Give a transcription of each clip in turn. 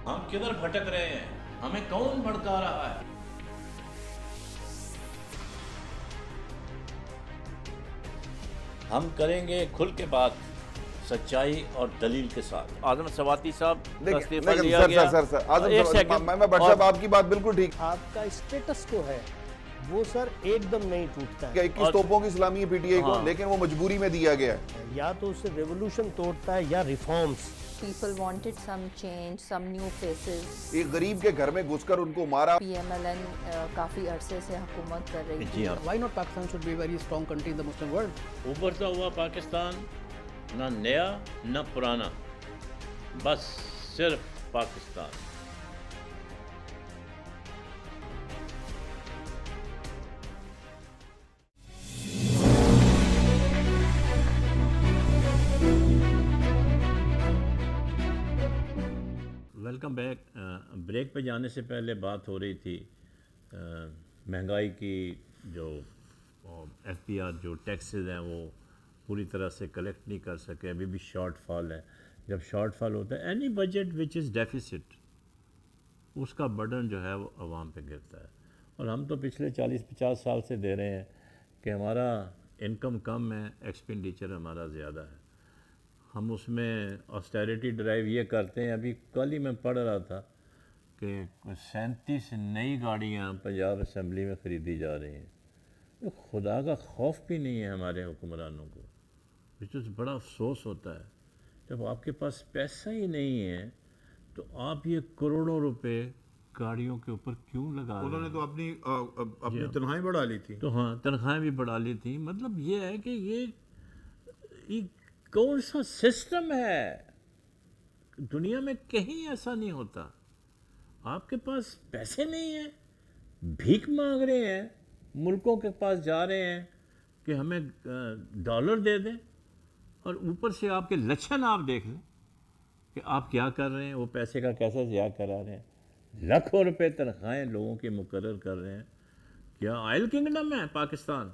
ہم کدھر بھٹک رہے ہیں؟ ہمیں کون بھڑکا رہا ہے؟ ہم کریں گے کھل کے بات، سچائی اور دلیل کے ساتھ۔ اعظم سواتی صاحب کا استعفیٰ لیا گیا۔ سر ایک سیکنڈ، میں بٹ صاحب آپ کی بات بالکل ٹھیک آپ کا اسٹیٹس کو ہے وہ سر ایک دم نہیں ٹوٹتا ہے۔ 21 توپوں کی سلامی ہے پی ٹی آئی کو، لیکن وہ مجبوری میں دیا گیا ہے۔ یا تو اسے ریولوشن توڑتا ہے یا reforms. People wanted some change, some new faces. ایک غریب کے گھر میں گھس کر ان کو مارا۔ PMLN کافی عرصے سے حکومت کر رہی تھی۔ جی ہاں، Why not Pakistan should be a very strong country in the Muslim world? ابھرتا ہوا پاکستان، نہ نیا نہ پرانا، بس صرف پاکستان۔ Welcome back. بریک پہ جانے سے پہلے بات ہو رہی تھی مہنگائی کی، جو ایف پی آر جو ٹیکسز ہیں وہ پوری طرح سے کلیکٹ نہیں کر سکے، ابھی بھی شارٹ فال ہے۔ جب شارٹ فال ہوتا ہے، اینی بجٹ وچ از ڈیفیسٹ، اس کا برڈن جو ہے وہ عوام پہ گرتا ہے۔ اور ہم تو پچھلے 40-50 سال سے دے رہے ہیں کہ ہمارا انکم کم ہے، ایکسپینڈیچر ہمارا زیادہ ہے۔ ہم اس میں آسٹیریٹی ڈرائیو یہ کرتے ہیں۔ ابھی کل ہی میں پڑھ رہا تھا کہ 37 نئی گاڑیاں پنجاب اسمبلی میں خریدی جا رہی ہیں۔ خدا کا خوف بھی نہیں ہے ہمارے حکمرانوں کو، وچ بڑا افسوس ہوتا ہے۔ جب آپ کے پاس پیسہ ہی نہیں ہے تو آپ یہ کروڑوں روپے گاڑیوں کے اوپر کیوں لگا رہے ہیں؟ انہوں نے تو اپنی تنخواہیں بڑھا لی تھی۔ تو ہاں، تنخواہیں بھی بڑھا لی تھی۔ مطلب یہ ہے کہ یہ کون سا سسٹم ہے؟ دنیا میں کہیں ایسا نہیں ہوتا۔ آپ کے پاس پیسے نہیں ہیں، بھیک مانگ رہے ہیں، ملکوں کے پاس جا رہے ہیں کہ ہمیں ڈالر دے دیں، اور اوپر سے آپ کے لچھن آپ دیکھ لیں کہ آپ کیا کر رہے ہیں، وہ پیسے کا کیسا ضیاع کرا رہے ہیں۔ لاکھوں روپے تنخواہیں لوگوں کی مقرر کر رہے ہیں۔ کیا آئل کنگڈم ہے پاکستان؟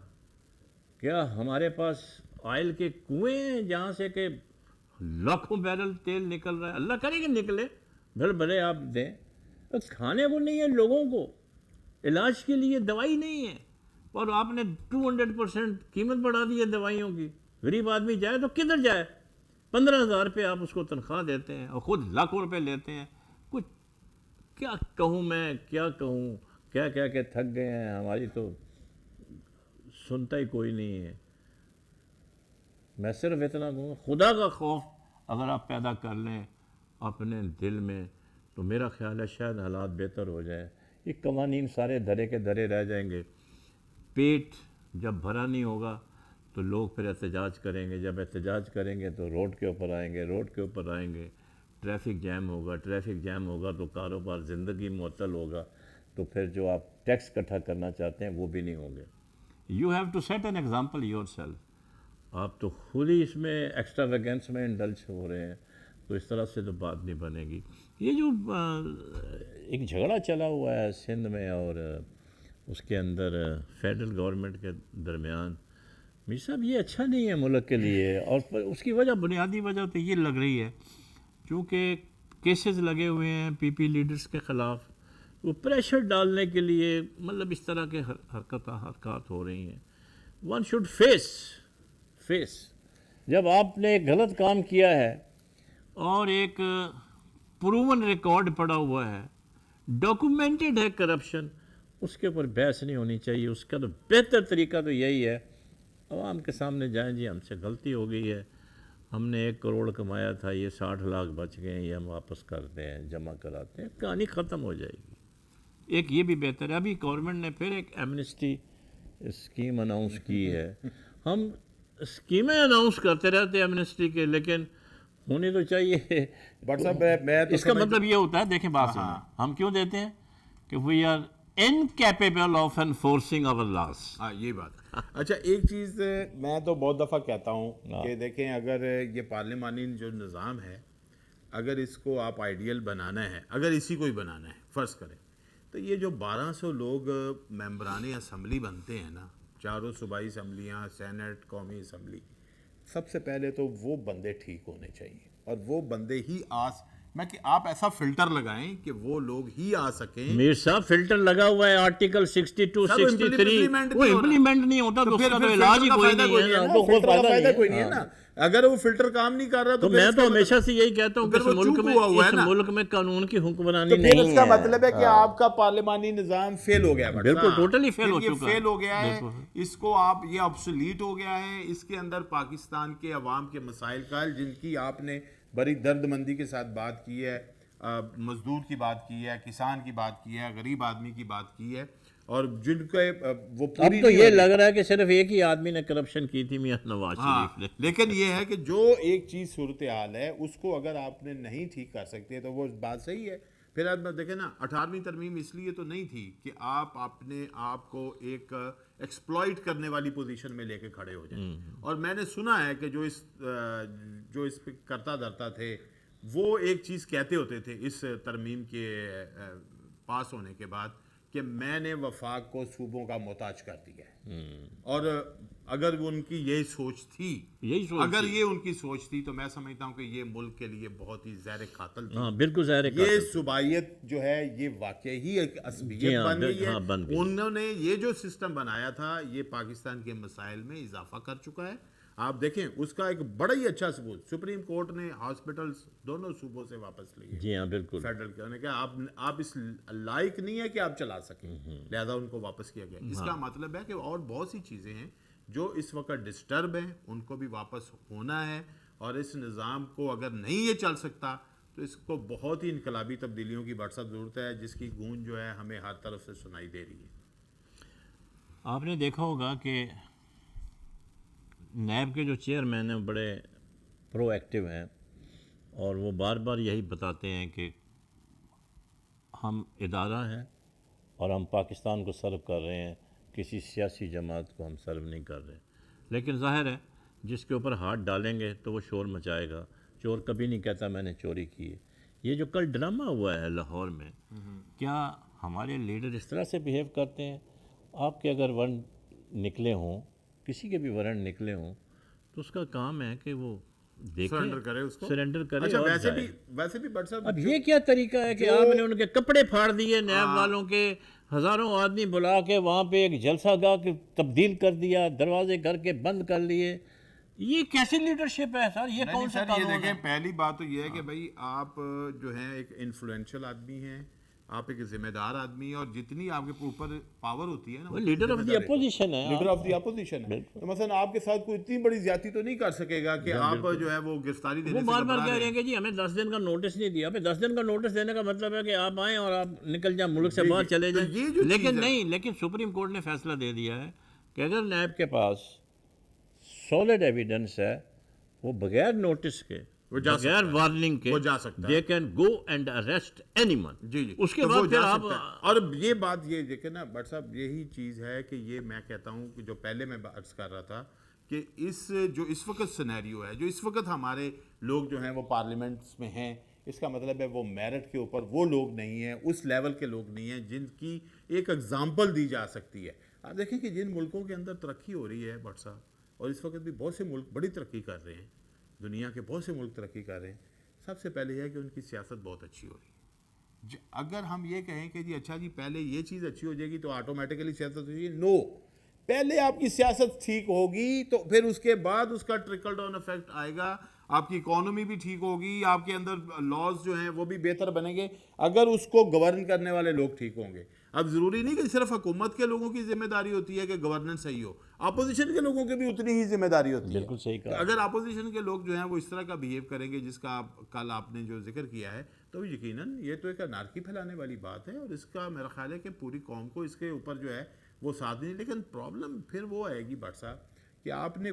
کیا ہمارے پاس آئل کے کنویں ہیں جہاں سے کہ لاکھوں بیرل تیل نکل رہا ہے؟ اللہ کرے کہ نکلے، بھر بھرے آپ دیں۔ کھانے کو نہیں ہے لوگوں کو، علاج کے لیے دوائی نہیں ہے، اور آپ نے 200% قیمت بڑھا دی ہے دوائیوں کی۔ غریب آدمی جائے تو کدھر جائے؟ 15,000 روپے آپ اس کو تنخواہ دیتے ہیں اور خود لاکھوں روپے لیتے ہیں۔ کچھ کیا کہوں میں، کیا کہوں، کیا کہہ کے تھک گئے ہیں۔ ہماری تو سنتا ہی کوئی نہیں ہے۔ میں صرف اتنا کہوں، خدا کا خوف اگر آپ پیدا کر لیں اپنے دل میں تو میرا خیال ہے شاید حالات بہتر ہو جائیں۔ یہ قوانین سارے دھرے کے دھرے رہ جائیں گے۔ پیٹ جب بھرا نہیں ہوگا تو لوگ پھر احتجاج کریں گے، جب احتجاج کریں گے تو روڈ کے اوپر آئیں گے، روڈ کے اوپر آئیں گے، ٹریفک جیم ہوگا، ٹریفک جیم ہوگا تو کاروبار، زندگی معطل ہوگا، تو پھر جو آپ ٹیکس اکٹھا کرنا چاہتے ہیں وہ بھی نہیں ہوں گے۔ You have to set an example yourself. آپ تو خود ہی اس میں ایکسٹرا ویگنس میں انڈلج ہو رہے ہیں، تو اس طرح سے تو بات نہیں بنے گی۔ یہ جو ایک جھگڑا چلا ہوا ہے سندھ میں اور اس کے اندر فیڈرل گورنمنٹ کے درمیان، میر صاحب یہ اچھا نہیں ہے ملک کے لیے، اور اس کی وجہ، بنیادی وجہ تو یہ لگ رہی ہے چونکہ کیسز لگے ہوئے ہیں پی پی لیڈرز کے خلاف، وہ پریشر ڈالنے کے لیے مطلب اس طرح کے حرکات ہو رہی ہیں۔ ون شوڈ فیس جب آپ نے ایک غلط کام کیا ہے اور ایک پروون ریکارڈ پڑا ہوا ہے، ڈاکومنٹڈ ہے کرپشن، اس کے اوپر بحث نہیں ہونی چاہیے۔ اس کا تو بہتر طریقہ تو یہی ہے، عوام کے سامنے جائیں، جی ہم سے غلطی ہو گئی ہے، ہم نے 1 کروڑ کمایا تھا، یہ 60 لاکھ بچ گئے ہیں، یہ ہم واپس کرتے ہیں، جمع کراتے ہیں، کہانی ختم ہو جائے گی۔ ایک یہ بھی بہتر ہے۔ ابھی گورنمنٹ نے پھر ایک ایمنسٹی اسکیم اناؤنس کی ہے۔ ہم اسکیمیں اناؤنس کرتے رہتے ہیں ایمنسٹی کے، لیکن ہونی تو چاہیے۔ بٹ صاحب میں تو اس کا مطلب یہ ہوتا ہے، دیکھیں بات سنیں، ہم کیوں دیتے ہیں کہ we are incapable of enforcing our laws۔ ہاں، یہ بات۔ اچھا، ایک چیز میں تو بہت دفعہ کہتا ہوں کہ دیکھیں، اگر یہ پارلیمانی جو نظام ہے، اگر اس کو آپ آئیڈیل بنانا ہے، اگر اسی کو ہی بنانا ہے، فرض کریں تو یہ جو 1200 لوگ ممبران اسمبلی بنتے ہیں نا، چاروں صوبائی اسمبلیاں، سینٹ، قومی اسمبلی، سب سے پہلے تو وہ بندے ٹھیک ہونے چاہیے، اور وہ بندے ہی میں کہ آپ ایسا فلٹر لگائیں کہ وہ لوگ ہی آ سکیں. میر صاحب فلٹر لگا ہوا ہے آرٹیکل 62 63 وہ امپلیمنٹ نہیں ہوتا تو اس کا تو علاج ہی کوئی نہیں ہے نا, تو کوئی فائدہ کوئی نہیں ہے نا. اگر وہ فلٹر کام نہیں کر رہا تو میں تو ہمیشہ سے یہی کہتا ہوں کہ اس ملک میں قانون کی حکمرانی نہیں ہے. اس کا مطلب ہے کہ آپ کا پارلیمانی نظام فیل ہو گیا. بالکل ٹوٹلی فیل ہو چکا ہے, فیل ہو گیا ہے. اس کو آپ یہ آبسولیٹ ہو گیا ہے. اس کے اندر پاکستان کے عوام کے مسائل کا حل, جن کی آپ نے بڑی درد مندی کے ساتھ بات کی ہے, مزدور کی بات کی ہے, کسان کی بات کی ہے, غریب آدمی کی بات کی ہے, اور جن کے وہ اب تو یہ لگ رہا ہے کہ صرف ایک ہی آدمی نے کرپشن کی تھی, میاں نواز شریف نے. لیکن یہ ہے کہ جو ایک چیز صورتحال ہے اس کو اگر آپ نے نہیں ٹھیک کر سکتے تو وہ بات صحیح ہے. پھر آپ دیکھیں نا 18ویں ترمیم اس لیے تو نہیں تھی کہ آپ اپنے آپ کو ایک ایکسپلائٹ کرنے والی پوزیشن میں لے کے کھڑے ہو جائیں. اور میں نے سنا ہے کہ جو اس پہ کرتا دھرتا تھے وہ ایک چیز کہتے ہوتے تھے اس ترمیم کے پاس ہونے کے بعد کہ میں نے وفاق کو صوبوں کا محتاج کر دیا ہے. اور اگر وہ ان کی یہی سوچ تھی, اگر یہ ان کی سوچ تھی, تو میں سمجھتا ہوں کہ یہ ملک کے لیے بہت ہی زہر قاتل تھی. بالکل زہر قاتل. یہ صوبائیت جو ہے یہ واقعی ہی ایک عصبیت بن گئی ہے. انہوں نے یہ جو سسٹم بنایا تھا یہ پاکستان کے مسائل میں اضافہ کر چکا ہے. آپ دیکھیں اس کا ایک بڑا ہی اچھا ثبوت, سپریم کورٹ نے ہاسپٹلز دونوں صوبوں سے واپس لیے. جی ہاں بالکل. فیڈرل نے کہا آپ اس لائق نہیں ہے کہ آپ چلا سکیں, لہذا ان کو واپس کیا گیا. اس کا مطلب ہے کہ اور بہت سی چیزیں ہیں جو اس وقت ڈسٹرب ہیں, ان کو بھی واپس ہونا ہے. اور اس نظام کو اگر نہیں یہ چل سکتا تو اس کو بہت ہی انقلابی تبدیلیوں کی بڑھ سخت ضرورت ہے, جس کی گونج جو ہے ہمیں ہر طرف سے سنائی دے رہی ہے. آپ نے دیکھا ہوگا کہ نیب کے جو چیئرمین ہیں بڑے پرو ایکٹیو ہیں, اور وہ بار بار یہی بتاتے ہیں کہ ہم ادارہ ہیں اور ہم پاکستان کو سرو کر رہے ہیں, کسی سیاسی جماعت کو ہم سرو نہیں کر رہے. لیکن ظاہر ہے جس کے اوپر ہاتھ ڈالیں گے تو وہ شور مچائے گا. چور کبھی نہیں کہتا میں نے چوری کی ہے. یہ جو کل ڈرامہ ہوا ہے لاہور میں, کیا ہمارے لیڈر اس طرح سے بیہیو کرتے ہیں؟ آپ کے اگر ورنٹ نکلے ہوں, کسی کے بھی ورنٹ نکلے ہوں, تو اس کا کام ہے کہ وہ سرنڈر کرے, اس کو سرنڈر کرے. اچھا ویسے بھی بٹ صاحب اب یہ کیا طریقہ ہے کہ آپ نے ان کے کپڑے پھاڑ دیے, نیب والوں کے ہزاروں آدمی بلا کے وہاں پہ ایک جلسہ گاہ کے تبدیل کر دیا, دروازے گھر کے بند کر لیے. یہ کیسی لیڈرشپ ہے سر؟ یہ کون سا قانون ہے؟ یہ دیکھیں, پہلی بات تو یہ ہے کہ بھائی آپ جو ہیں ایک انفلوئنشل آدمی ہیں, آپ ایک ذمہ دار آدمی ہیں, اور جتنی آپ کے اوپر پاور ہوتی ہے نا, وہ لیڈر آف دی اپوزیشن ہے. لیڈر آف دی اپوزیشن ہے. تو مثلا آپ کے ساتھ کوئی اتنی بڑی زیادتی تو نہیں کر سکے گا کہ آپ جو ہے وہ گرفتاری دینے سے وہ بار بار کہہ رہے ہیں کہ جی ہمیں 10 دن کا نوٹس نہیں دیا. 10 دن کا نوٹس دینے کا مطلب ہے کہ آپ آئیں اور آپ نکل جائیں, ملک سے باہر چلے جائیں. لیکن نہیں, لیکن سپریم کورٹ نے فیصلہ دے دیا ہے کہ اگر نیب کے پاس سولڈ ایویڈنس ہے, وہ بغیر نوٹس کے, بغیر وارننگ کے, وہ جا سکتا ہے. they can go and arrest anyone. جی اس کے بعد پھر آپ, اور یہ بات یہ دیکھیں نا بٹ صاحب, یہی چیز ہے کہ یہ میں کہتا ہوں کہ جو پہلے میں عرض کر رہا تھا کہ جو اس وقت سینیریو ہے, جو اس وقت ہمارے لوگ جو ہیں وہ پارلیمنٹس میں ہیں, اس کا مطلب ہے وہ میرٹ کے اوپر وہ لوگ نہیں ہیں, اس لیول کے لوگ نہیں ہیں جن کی ایک ایگزامپل دی جا سکتی ہے. آپ دیکھیں کہ جن ملکوں کے اندر ترقی ہو رہی ہے بٹ صاحب, اور اس وقت بھی بہت سے ملک بڑی ترقی کر رہے ہیں, دنیا کے بہت سے ملک ترقی کر رہے ہیں, سب سے پہلے یہ ہے کہ ان کی سیاست بہت اچھی ہو رہی ہے. اگر ہم یہ کہیں کہ جی اچھا جی پہلے یہ چیز اچھی ہو جائے گی تو آٹومیٹیکلی سیاست ہو جائے گی, نو, پہلے آپ کی سیاست ٹھیک ہوگی تو پھر اس کے بعد اس کا ٹرکل ڈاؤن افیکٹ آئے گا. آپ کی اکانومی بھی ٹھیک ہوگی, آپ کے اندر لاز جو ہیں وہ بھی بہتر بنیں گے اگر اس کو گورن کرنے والے لوگ ٹھیک ہوں گے. اب ضروری نہیں کہ صرف حکومت کے لوگوں کی ذمہ داری ہوتی ہے کہ گورننس صحیح ہو, اپوزیشن کے لوگوں کی بھی اتنی ہی ذمہ داری ہوتی ہے. بالکل صحیح کہا. اگر اپوزیشن کے لوگ جو ہیں وہ اس طرح کا بیہیو کریں گے جس کا کل آپ نے جو ذکر کیا ہے, تو یقیناً یہ تو ایک انارکی پھیلانے والی بات ہے, اور اس کا میرا خیال ہے کہ پوری قوم کو اس کے اوپر جو ہے وہ ساتھ نہیں. لیکن پرابلم پھر وہ آئے گی بٹ صاحب کہ آپ نے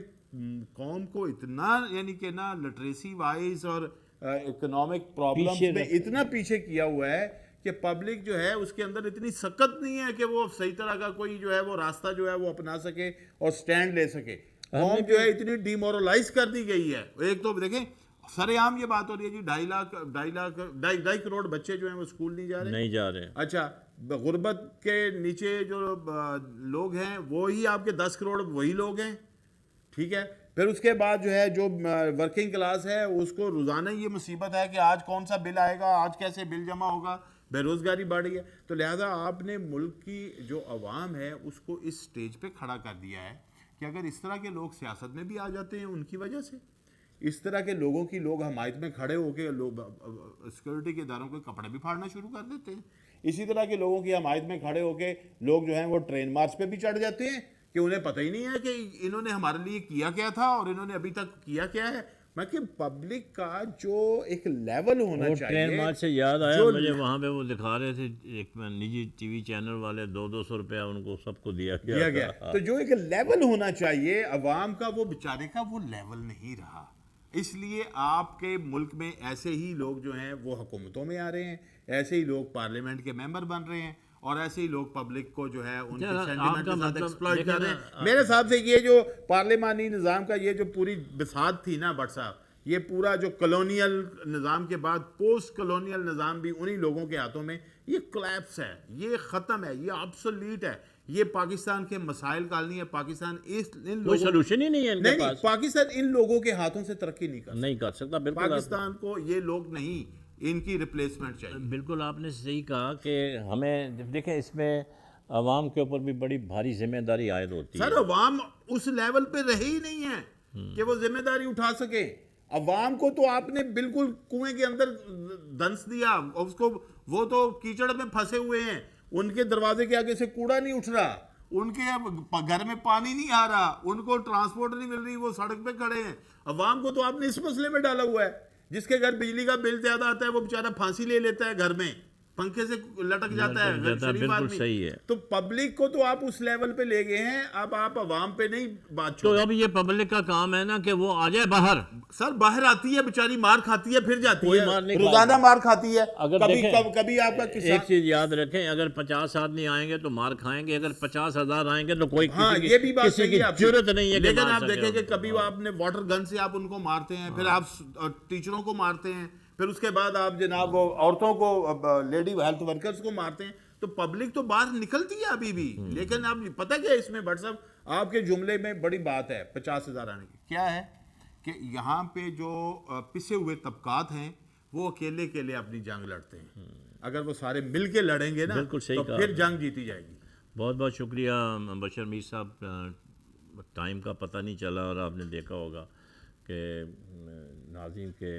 قوم کو اتنا یعنی کہ نا لٹریسی وائز اور اکنامک پرابلمز میں اتنا پیچھے کیا ہوا ہے کہ پبلک جو ہے اس کے اندر اتنی سخت نہیں ہے کہ وہ صحیح طرح کا کوئی جو ہے وہ راستہ جو ہے وہ اپنا سکے اور سٹینڈ لے سکے. قوم جو ہے اتنی ڈیمورلائز کر دی گئی ہے. ایک تو دیکھیں سر عام یہ بات ہو رہی ہے جی 2.5 کروڑ بچے جو ہیں وہ اسکول نہیں جا رہے. اچھا, غربت کے نیچے جو لوگ ہیں وہی آپ کے 10 کروڑ وہی لوگ ہیں, ٹھیک ہے. پھر اس کے بعد جو ہے جو ورکنگ کلاس ہے اس کو روزانہ یہ مصیبت ہے کہ آج کون سا بل آئے گا, آج کیسے بل جمع ہوگا, بے روزگاری بڑھ رہی ہے. تو لہٰذا آپ نے ملک کی جو عوام ہے اس کو اس سٹیج پہ کھڑا کر دیا ہے کہ اگر اس طرح کے لوگ سیاست میں بھی آ جاتے ہیں ان کی وجہ سے, اس طرح کے لوگوں کی لوگ حمایت میں کھڑے ہو کے لوگ سیکورٹی کے اداروں کے کپڑے بھی پھاڑنا شروع کر دیتے ہیں. اسی طرح کے لوگوں کی حمایت میں کھڑے ہو کے لوگ جو ہیں وہ ٹرین مارچ پہ بھی چڑھ جاتے ہیں کہ انہیں پتہ ہی نہیں ہے کہ انہوں نے ہمارے لیے کیا کیا تھا اور انہوں نے ابھی تک کیا کیا ہے. میں کہ پبلک کا جو ایک لیول ہونا چاہیے. ٹرین مارچ سے یاد آیا مجھے, وہاں پہ وہ دکھا رہے تھے ایک نجی ٹی وی چینل والے 200 روپیہ ان کو سب کو دیا گیا. تو جو ایک لیول ہونا چاہیے عوام کا وہ بیچارے کا وہ لیول نہیں رہا. اس لیے آپ کے ملک میں ایسے ہی لوگ جو ہیں وہ حکومتوں میں آ رہے ہیں, ایسے ہی لوگ پارلیمنٹ کے ممبر بن رہے ہیں اور ایسے ہی لوگ پبلک کو جو ہے ان کے سینٹیمنٹ کے ساتھ ایکسپلائٹ کر رہے ہیں. میرے حساب سے یہ جو پارلیمانی نظام کا یہ جو پوری بساط تھی نا بٹ صاحب, یہ پورا جو کلونیل نظام کے بعد پوسٹ کلونیل نظام بھی انہی لوگوں کے ہاتھوں میں, یہ کلیپس ہے, یہ ختم ہے, یہ آبسولیٹ ہے. یہ پاکستان کے مسائل کا حل نہیں ہے. پاکستان ان کوئی سلوشن ہی نہیں ہے ان کے پاس. پاکستان ان لوگوں کے ہاتھوں سے ترقی نہیں کر سکتا. بالکل پاکستان کو یہ لوگ نہیں, ان کی ریپلیسمنٹ چاہیے. بالکل آپ نے صحیح کہا کہ ہمیں دیکھیں اس میں عوام کے اوپر بھی بڑی بھاری ذمہ داری عائد ہوتی ہے. سر عوام اس لیول پہ رہے ہی نہیں ہے کہ وہ ذمہ داری اٹھا سکے. عوام کو تو آپ نے بالکل کنویں کے اندر دنس دیا, اس کو وہ تو کیچڑ میں پھنسے ہوئے ہیں, ان کے دروازے کے آگے سے کوڑا نہیں اٹھ رہا, ان کے گھر میں پانی نہیں آ رہا, ان کو ٹرانسپورٹ نہیں مل رہی, وہ سڑک پہ کھڑے ہیں. عوام کو تو آپ نے اس مسئلے میں ڈالا ہوا ہے. جس کے گھر بجلی کا بل زیادہ آتا ہے وہ بیچارہ پھانسی لے لیتا ہے گھر میں, پنکھے سے لٹک جاتا ہے شریف آدمی. تو پبلک کو تو آپ اس لیول پہ لے گئے ہیں, اب آپ عوام پہ نہیں بات تو اب یہ پبلک کا کام ہے نا کہ وہ آ جائے باہر. سر باہر آتی ہے بیچاری, مار کھاتی ہے پھر جاتی کوئی ہے, مار نہیں روزانہ مار کھاتی ہے. اگر کبھی آپ کا ایک چیز یاد رکھیں, اگر 50 آدمی آئیں گے تو مار کھائیں گے, اگر 50,000 آئیں گے تو کوئی یہ بھی بات کسی کی ضرورت نہیں ہے. لیکن آپ دیکھیں کہ کبھی آپ نے واٹر گن سے آپ ان کو مارتے ہیں, پھر آپ ٹیچروں کو مارتے ہیں, پھر اس کے بعد آپ جناب عورتوں کو, لیڈی ہیلتھ ورکرز کو مارتے ہیں. تو پبلک تو باہر نکلتی ہے ابھی بھی. لیکن آپ پتہ کیا اس میں بٹ صاحب آپ کے جملے میں بڑی بات ہے 50,000 آنے کی, کیا ہے کہ یہاں پہ جو پسے ہوئے طبقات ہیں وہ اکیلے اکیلے اپنی جنگ لڑتے ہیں. اگر وہ سارے مل کے لڑیں گے نا تو پھر جنگ جیتی جائے گی. بہت بہت شکریہ بشر میر صاحب. ٹائم کا پتہ نہیں چلا اور آپ نے دیکھا ہوگا کہ ناظرین کے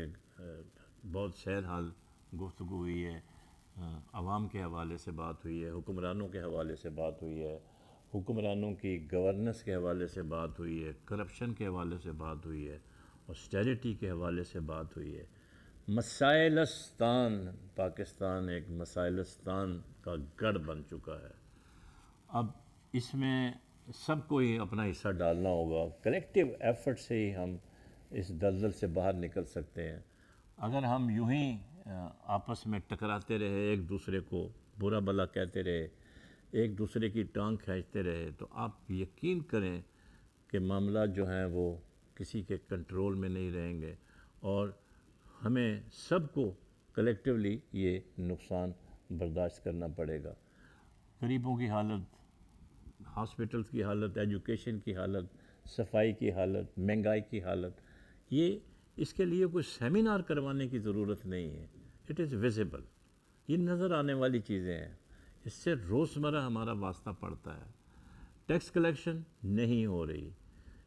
بہت سیر حال گفتگو ہوئی ہے. عوام کے حوالے سے بات ہوئی ہے, حکمرانوں کے حوالے سے بات ہوئی ہے, حکمرانوں کی گورننس کے حوالے سے بات ہوئی ہے, کرپشن کے حوالے سے بات ہوئی ہے, آسٹیرٹی کے حوالے سے بات ہوئی ہے. مسائلستان, پاکستان ایک مسائلستان کا گڑھ بن چکا ہے. اب اس میں سب کو ہی اپنا حصہ ڈالنا ہوگا. کلیکٹیو ایفرٹ سے ہی ہم اس دلدل سے باہر نکل سکتے ہیں. اگر ہم یوں ہی آپس میں ٹکراتے رہے, ایک دوسرے کو برا بھلا کہتے رہے, ایک دوسرے کی ٹانگ کھینچتے رہے, تو آپ یقین کریں کہ معاملات جو ہیں وہ کسی کے کنٹرول میں نہیں رہیں گے اور ہمیں سب کو کلیکٹیولی یہ نقصان برداشت کرنا پڑے گا. غریبوں کی حالت, ہاسپٹلز کی حالت, ایجوکیشن کی حالت, صفائی کی حالت, مہنگائی کی حالت, یہ اس کے لیے کوئی سیمینار کروانے کی ضرورت نہیں ہے. اٹ از ویزیبل, یہ نظر آنے والی چیزیں ہیں, اس سے روزمرہ ہمارا واسطہ پڑتا ہے. ٹیکس کلیکشن نہیں ہو رہی,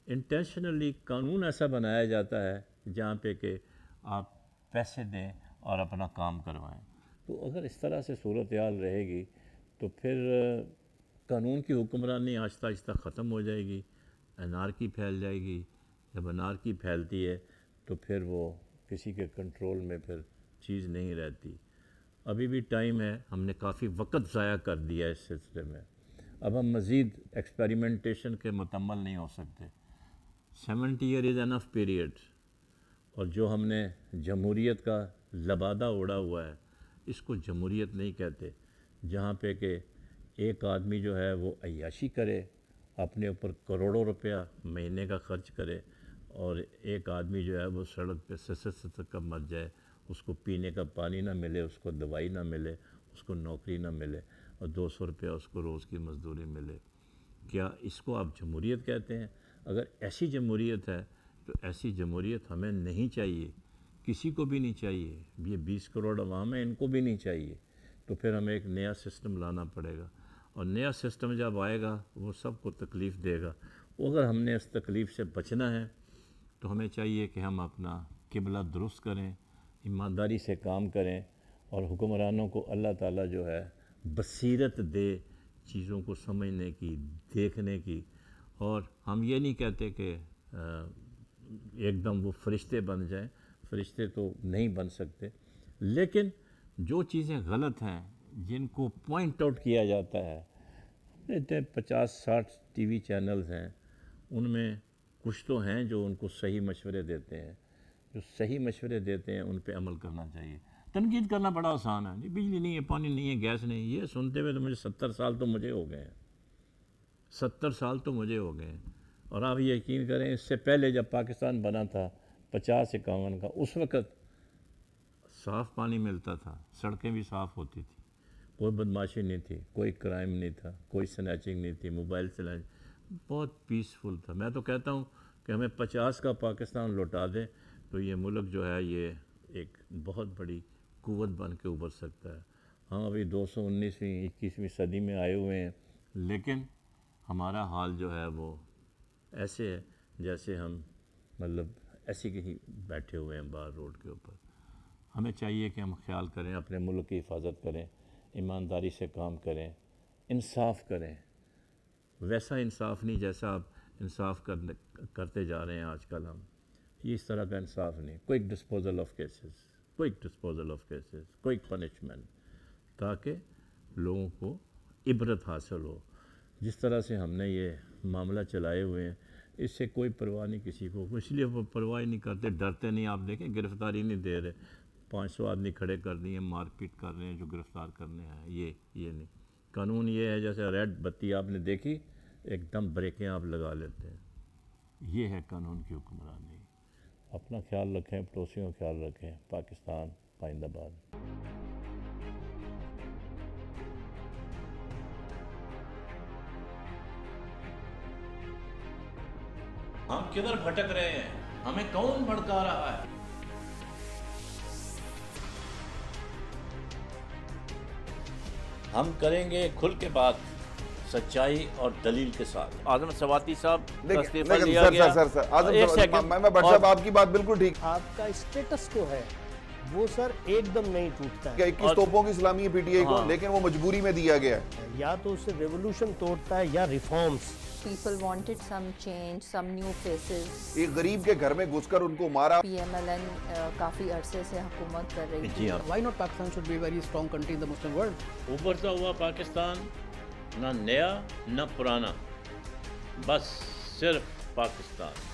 انٹینشنلی قانون ایسا بنایا جاتا ہے جہاں پہ کہ آپ پیسے دیں اور اپنا کام کروائیں. تو اگر اس طرح سے صورتحال رہے گی تو پھر قانون کی حکمرانی آہستہ آہستہ ختم ہو جائے گی, انارکی پھیل جائے گی. جب انارکی پھیلتی ہے تو پھر وہ کسی کے کنٹرول میں پھر چیز نہیں رہتی. ابھی بھی ٹائم ہے, ہم نے کافی وقت ضائع کر دیا اس سلسلے میں. اب ہم مزید ایکسپیریمنٹیشن کے مکمل نہیں ہو سکتے. 70 ایئر از انف پیریڈ. اور جو ہم نے جمہوریت کا لبادہ اڑا ہوا ہے, اس کو جمہوریت نہیں کہتے, جہاں پہ کہ ایک آدمی جو ہے وہ عیاشی کرے, اپنے اوپر کروڑوں روپیہ مہینے کا خرچ کرے, اور ایک آدمی جو ہے وہ سڑک پہ ستر کب مر جائے, اس کو پینے کا پانی نہ ملے, اس کو دوائی نہ ملے, اس کو نوکری نہ ملے, اور 200 روپیہ اس کو روز کی مزدوری ملے. کیا اس کو آپ جمہوریت کہتے ہیں؟ اگر ایسی جمہوریت ہے تو ایسی جمہوریت ہمیں نہیں چاہیے، کسی کو بھی نہیں چاہیے، یہ 20 کروڑ عوام ہے، ان کو بھی نہیں چاہیے. تو پھر ہمیں ایک نیا سسٹم لانا پڑے گا، اور نیا سسٹم جب آئے گا وہ سب کو تکلیف دے گا. اگر ہم نے اس تکلیف سے بچنا ہے تو ہمیں چاہیے کہ ہم اپنا قبلہ درست کریں، ایمانداری سے کام کریں، اور حکمرانوں کو اللہ تعالیٰ جو ہے بصیرت دے چیزوں کو سمجھنے کی، دیکھنے کی. اور ہم یہ نہیں کہتے کہ ایک دم وہ فرشتے بن جائیں، فرشتے تو نہیں بن سکتے، لیکن جو چیزیں غلط ہیں جن کو پوائنٹ آؤٹ کیا جاتا ہے، 50-60 ٹی وی چینلز ہیں، ان میں کچھ تو ہیں جو ان کو صحیح مشورے دیتے ہیں، جو صحیح مشورے دیتے ہیں ان پہ عمل کرنا چاہیے. تنقید کرنا بڑا آسان ہے، بجلی نہیں ہے، پانی نہیں ہے، گیس نہیں، یہ سنتے ہوئے تو مجھے 70 سال تو مجھے ہو گئے ہیں، 70 سال تو مجھے ہو گئے ہیں. اور آپ یقین کریں اس سے پہلے جب پاکستان بنا تھا 50-51 کا، اس وقت صاف پانی ملتا تھا، سڑکیں بھی صاف ہوتی تھی، کوئی بدماشی نہیں تھی، کوئی کرائم نہیں تھا، کوئی سنیچنگ نہیں تھی، موبائل چلائیں، بہت پیسفل تھا. میں تو کہتا ہوں کہ ہمیں 50 کا پاکستان لوٹا دیں تو یہ ملک جو ہے یہ ایک بہت بڑی قوت بن کے ابھر سکتا ہے. ہم ابھی 219ویں 21ویں صدی میں آئے ہوئے ہیں، لیکن ہمارا حال جو ہے وہ ایسے ہے جیسے ہم مطلب ایسے ہی بیٹھے ہوئے ہیں باہر روڈ کے اوپر. ہمیں چاہیے کہ ہم خیال کریں، اپنے ملک کی حفاظت کریں، ایمانداری سے کام کریں، انصاف کریں. ویسا انصاف نہیں جیسا آپ انصاف کرتے جا رہے ہیں آج کل. ہم یہ اس طرح کا انصاف نہیں، quick disposal of cases, quick disposal of cases, quick punishment, تاکہ لوگوں کو عبرت حاصل ہو. جس طرح سے ہم نے یہ معاملہ چلائے ہوئے ہیں اس سے کوئی پرواہ نہیں کسی کو، اس لیے وہ پرواہ نہیں کرتے، ڈرتے نہیں. آپ دیکھیں گرفتاری نہیں دے رہے، 500 آدمی کھڑے کر دیے، مار پیٹ کر رہے ہیں جو گرفتار کرنے ہیں. یہ نہیں، قانون یہ ہے جیسے ریڈ بتی آپ نے دیکھی ایک دم بریکیں آپ لگا لیتے ہیں. یہ ہے قانون کی حکمرانی. اپنا خیال رکھیں، پڑوسیوں کا خیال رکھیں. پاکستان پائندہ باد. ہم کدھر بھٹک رہے ہیں؟ ہمیں کون بھڑکا رہا ہے؟ ہم کریں گے کھل کے بات، سچائی اور دلیل کے ساتھ. اعظم سواتی صاحب کا استعفیٰ لیا گیا. سر میں بٹ صاحب آپ کی بات بالکل ٹھیک. آپ کا اسٹیٹس کو ہے وہ سر ایک دم نہیں ٹوٹتا ہے. 21 توپوں کی سلامی ہے پی ٹی آئی کو، لیکن وہ مجبوری میں دیا گیا ہے. یا تو اسے ریولوشن توڑتا ہے یا reforms. People wanted some change, some new faces. ایک غریب کے گھر میں گھس کر ان کو مارا. PMLN کافی عرصے سے حکومت کر رہی تھی. جی ہاں. Why not Pakistan should be a very strong country in the Muslim world? ابھرتا ہوا پاکستان، نہ نیا نہ پرانا، بس صرف پاکستان.